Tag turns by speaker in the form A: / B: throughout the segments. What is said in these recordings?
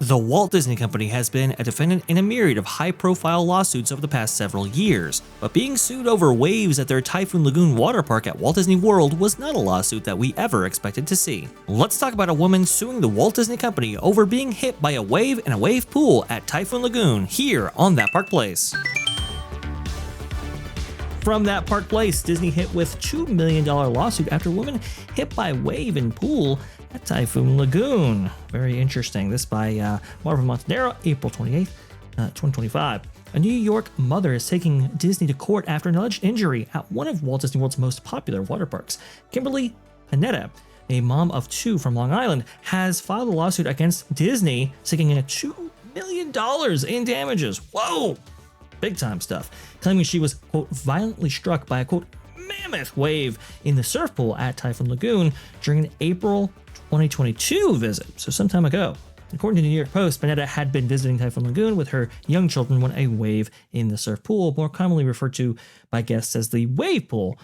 A: The Walt Disney Company has been a defendant in a myriad of high-profile lawsuits over the past several years, but being sued over waves at their Typhoon Lagoon water park at Walt Disney World was not a lawsuit that we ever expected to see. Let's talk about a woman suing the Walt Disney Company over being hit by a wave in a wave pool at Typhoon Lagoon here on That Park Place. From That Park Place, Disney hit with $2 million lawsuit after a woman hit by wave in pool at Typhoon Lagoon. Very interesting. This by Marvin Montanaro, April 28th, 2025. A New York mother is taking Disney to court after an alleged injury at one of Walt Disney World's most popular water parks. Kimberly Panetta, a mom of two from Long Island, has filed a lawsuit against Disney seeking $2 million in damages. Whoa! Big time stuff. Claiming she was, quote, violently struck by a, quote, mammoth wave in the surf pool at Typhoon Lagoon during an April 2022 visit, so some time ago. According to the New York Post, Panetta had been visiting Typhoon Lagoon with her young children when a wave in the surf pool, more commonly referred to by guests as the wave pool,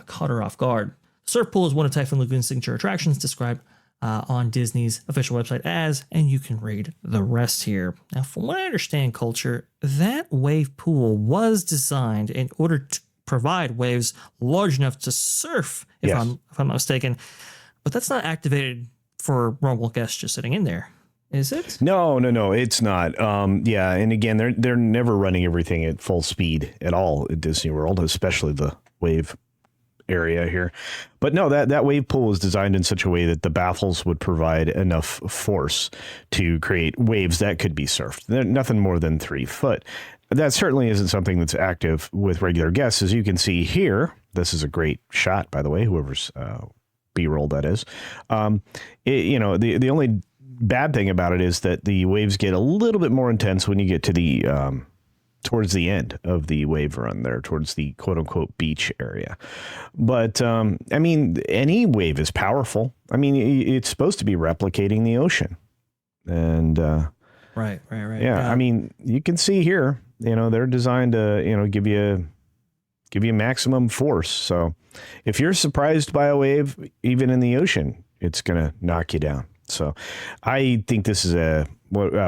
A: caught her off guard. The surf pool is one of Typhoon Lagoon's signature attractions, described on Disney's official website as, and you can read the rest here. Now, from what I understand, Culture, that wave pool was designed in order to provide waves large enough to surf, if I'm not mistaken, but that's not activated for normal guests just sitting in there, is it?
B: No, it's not. Yeah, and again, they're never running everything at full speed at all at Disney World, especially the wave area here. But no, that wave pool is designed in such a way that the baffles would provide enough force to create waves that could be surfed. They're nothing more than 3 foot. That certainly isn't something that's active with regular guests. As you can see here, this is a great shot, by the way, whoever's B-roll that is. The only bad thing about it is that the waves get a little bit more intense when you get to the towards the end of the wave run there, towards the quote-unquote beach area. But, any wave is powerful. I mean, it's supposed to be replicating the ocean. And
A: Right.
B: Yeah, I mean, you can see here, they're designed to, give you maximum force. So if you're surprised by a wave, even in the ocean, it's going to knock you down. So I think this is a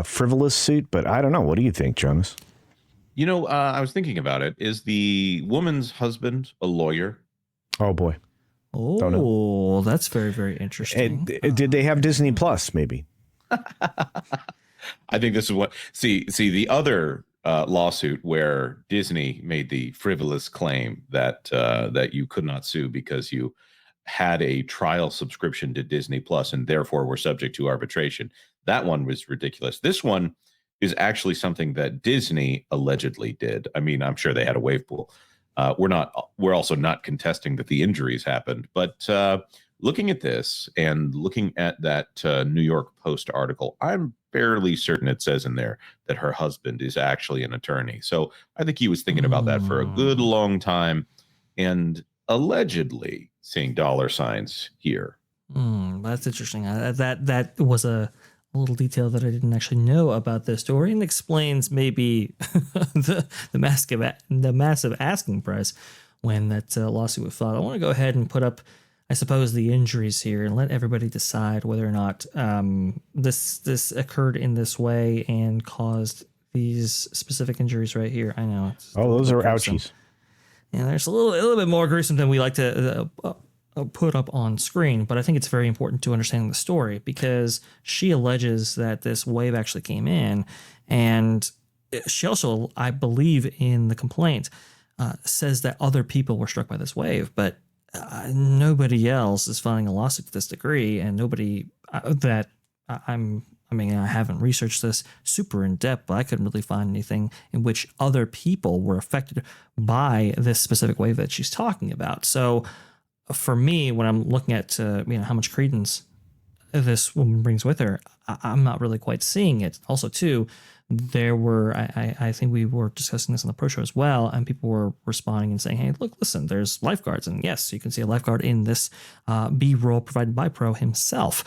B: frivolous suit, but I don't know. What do you think, Jonas?
C: I was thinking about it. Is the woman's husband a lawyer?
B: Oh, boy.
A: Oh, that's very, very interesting.
B: Did they have Disney Plus, maybe?
C: I think this is what... See, the other lawsuit where Disney made the frivolous claim that you could not sue because you had a trial subscription to Disney Plus and therefore were subject to arbitration. That one was ridiculous. This one is actually something that Disney allegedly did. I mean, I'm sure they had a wave pool. We're also not contesting that the injuries happened, but looking at this and looking at that New York Post article, I'm fairly certain it says in there that her husband is actually an attorney. So I think he was thinking about that for a good long time and allegedly seeing dollar signs here.
A: That's interesting. That was a little detail that I didn't actually know about this story, and explains maybe the massive asking price when that lawsuit was filed. I want to go ahead and put up, I suppose, the injuries here and let everybody decide whether or not this occurred in this way and caused these specific injuries right here. I know.
B: Those are ouchies.
A: Yeah, there's a little bit more gruesome than we like to put up on screen, but I think it's very important to understand the story because she alleges that this wave actually came in, and she also, I believe in the complaint, says that other people were struck by this wave, but nobody else is filing a lawsuit to this degree, and nobody that I haven't researched this super in depth, but I couldn't really find anything in which other people were affected by this specific wave that she's talking about. So for me, when I'm looking at how much credence this woman brings with her, I'm not really quite seeing it. Also, too, there were I think we were discussing this on the pro show as well, and people were responding and saying, "Hey, look, listen, there's lifeguards," and yes, you can see a lifeguard in this B-roll provided by Pro himself.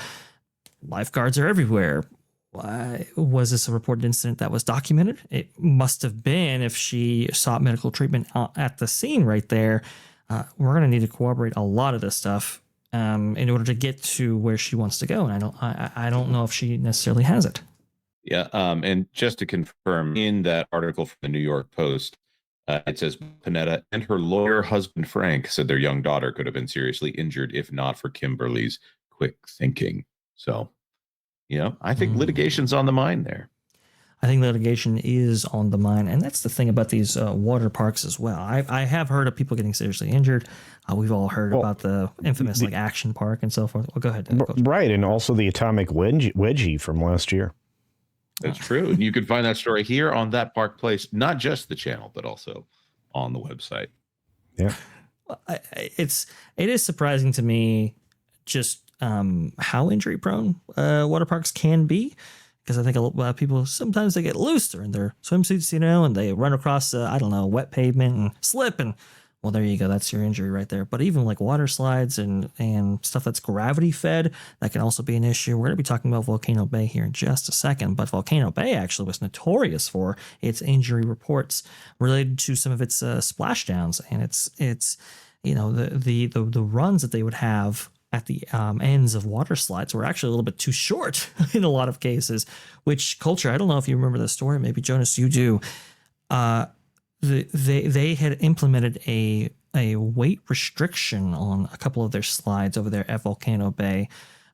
A: Lifeguards are everywhere. Why was this a reported incident that was documented? It must have been if she sought medical treatment at the scene right there. We're going to need to corroborate a lot of this stuff in order to get to where she wants to go. And I don't know if she necessarily has it.
C: Yeah. And just to confirm, in that article from the New York Post, it says Panetta and her lawyer husband Frank said their young daughter could have been seriously injured if not for Kimberly's quick thinking. So, I think litigation's on the mind there.
A: I think litigation is on the mind, and that's the thing about these water parks as well. I have heard of people getting seriously injured. We've all heard about the infamous like Action Park and so forth. Well, go ahead, Coach.
B: Right, and also the atomic wedgie from last year.
C: That's true. And you can find that story here on That Park Place, not just the channel, but also on the website.
B: Yeah,
A: it is surprising to me just how injury prone water parks can be. Because I think a lot of people, sometimes they get loose. They're in their swimsuits, and they run across, wet pavement and slip. And, well, there you go. That's your injury right there. But even like water slides and stuff that's gravity fed, that can also be an issue. We're going to be talking about Volcano Bay here in just a second. But Volcano Bay actually was notorious for its injury reports related to some of its splashdowns. And it's the runs that they would have at the ends of water slides were actually a little bit too short in a lot of cases, which Culture, I don't know if you remember the story, maybe Jonas, you do. They had implemented a weight restriction on a couple of their slides over there at Volcano Bay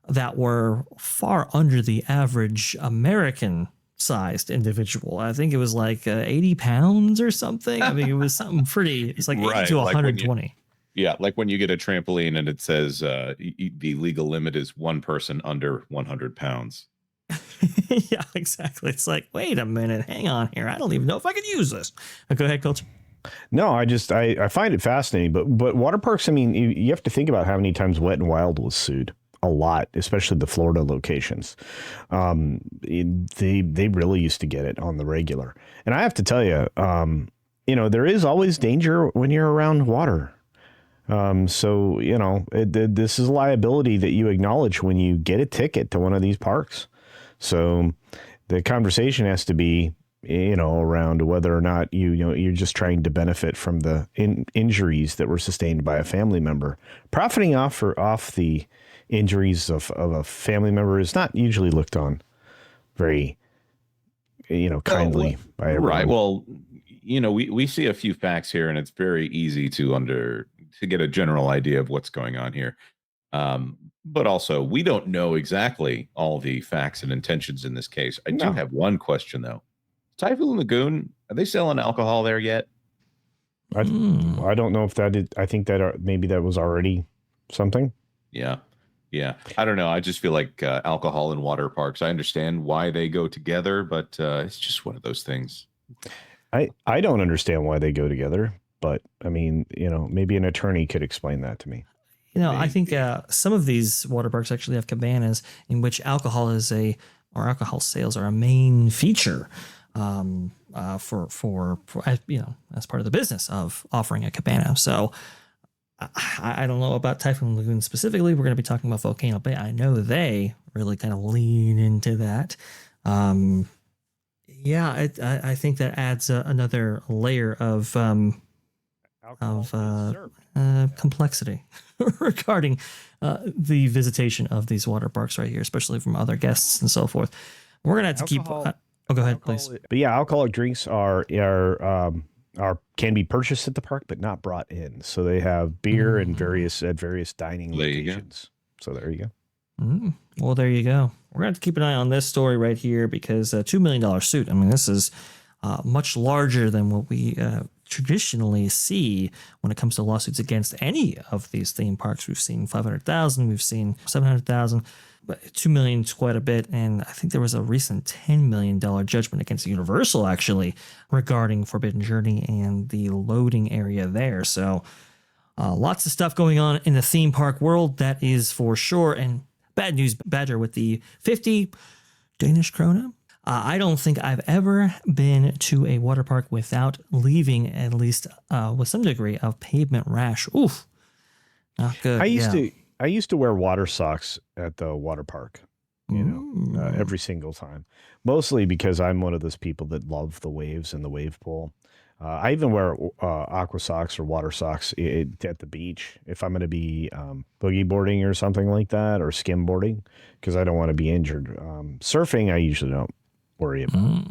A: that were far under the average American sized individual. I think it was like 80 pounds or something. I mean, it was something pretty, it's like 80 to 120.
C: Yeah, like when you get a trampoline and it says the legal limit is one person under 100 pounds.
A: Yeah, exactly. It's like, wait a minute, hang on here. I don't even know if I could use this. Go ahead, Coach.
B: No, I find it fascinating. But water parks, I mean, you have to think about how many times Wet and Wild was sued. A lot, especially the Florida locations. They really used to get it on the regular. And I have to tell you, there is always danger when you're around water. So, this is liability that you acknowledge when you get a ticket to one of these parks. So the conversation has to be, around whether or not you're just trying to benefit from the injuries that were sustained by a family member. Profiting off the injuries of a family member is not usually looked on very, kindly by everyone.
C: Right. Well, we see a few facts here, and it's very easy to get a general idea of what's going on here. But also, we don't know exactly all the facts and intentions in this case. I do have one question, though. Typhoon Lagoon, are they selling alcohol there yet?
B: I don't know if that is. I think that maybe that was already something.
C: Yeah. I don't know. I just feel like alcohol and water parks, I understand why they go together, but it's just one of those things.
B: I don't understand why they go together. But I mean, maybe an attorney could explain that to me.
A: I think some of these water parks actually have cabanas in which alcohol sales are a main feature for as part of the business of offering a cabana. So I don't know about Typhoon Lagoon specifically. We're going to be talking about Volcano Bay. I know they really kind of lean into that. I think that adds another layer of complexity regarding the visitation of these water parks right here, especially from other guests and so forth. We're gonna have to keep. Go ahead, please.
B: But yeah, alcoholic drinks are can be purchased at the park, but not brought in. So they have beer and various dining locations. So there you go.
A: Well, there you go. We're gonna have to keep an eye on this story right here because $2 million suit. I mean, this is much larger than what we traditionally see when it comes to lawsuits against any of these theme parks. We've seen 500,000, we've seen 700,000, but 2 million is quite a bit. And I think there was a recent $10 million judgment against Universal actually regarding Forbidden Journey and the loading area there. So lots of stuff going on in the theme park world, that is for sure. And bad news, Badger, with the 50 Danish krone. I don't think I've ever been to a water park without leaving at least with some degree of pavement rash. Oof, not good.
B: I used to wear water socks at the water park, every single time, mostly because I'm one of those people that love the waves and the wave pool. I even wear aqua socks or water socks at the beach if I'm going to be boogie boarding or something like that, or skim boarding, because I don't want to be injured. Surfing, I usually don't worry about.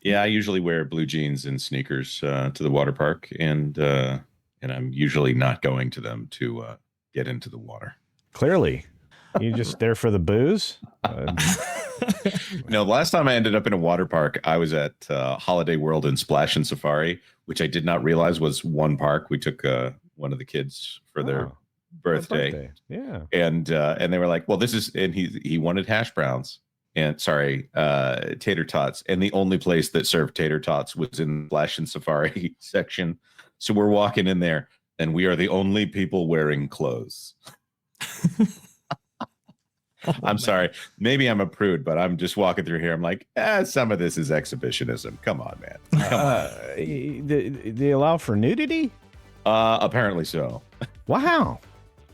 C: Yeah, I usually wear blue jeans and sneakers to the water park, and I'm usually not going to them to get into the water.
B: Clearly, you just there for the booze.
C: No, the last time I ended up in a water park, I was at Holiday World and Splash and Safari, which I did not realize was one park. We took one of the kids for their birthday.
B: Yeah,
C: and they were like, well, this is, and he wanted hash browns and tater tots, and the only place that served tater tots was in the Splash and Safari section. So we're walking in there, and we are the only people wearing clothes. I'm sorry. Maybe I'm a prude, but I'm just walking through here. I'm like, some of this is exhibitionism. Come on, man. Come on.
B: They allow for nudity?
C: Apparently so.
B: Wow.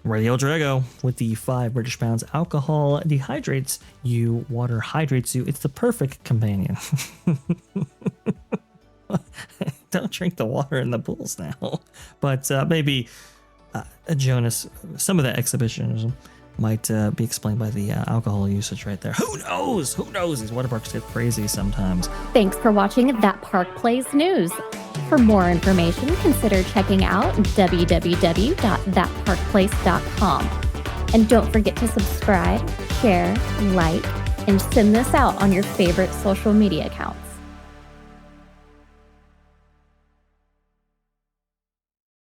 A: Radio Drago with the 5 British pounds. Alcohol dehydrates you, water hydrates you. It's the perfect companion. Don't drink the water in the pools now. But maybe, Jonas, some of that exhibitionism might be explained by the alcohol usage right there. Who knows? Who knows? These water parks get crazy sometimes.
D: Thanks for watching That Park Plays News. For more information, consider checking out www.thatparkplace.com. And don't forget to subscribe, share, like, and send this out on your favorite social media accounts.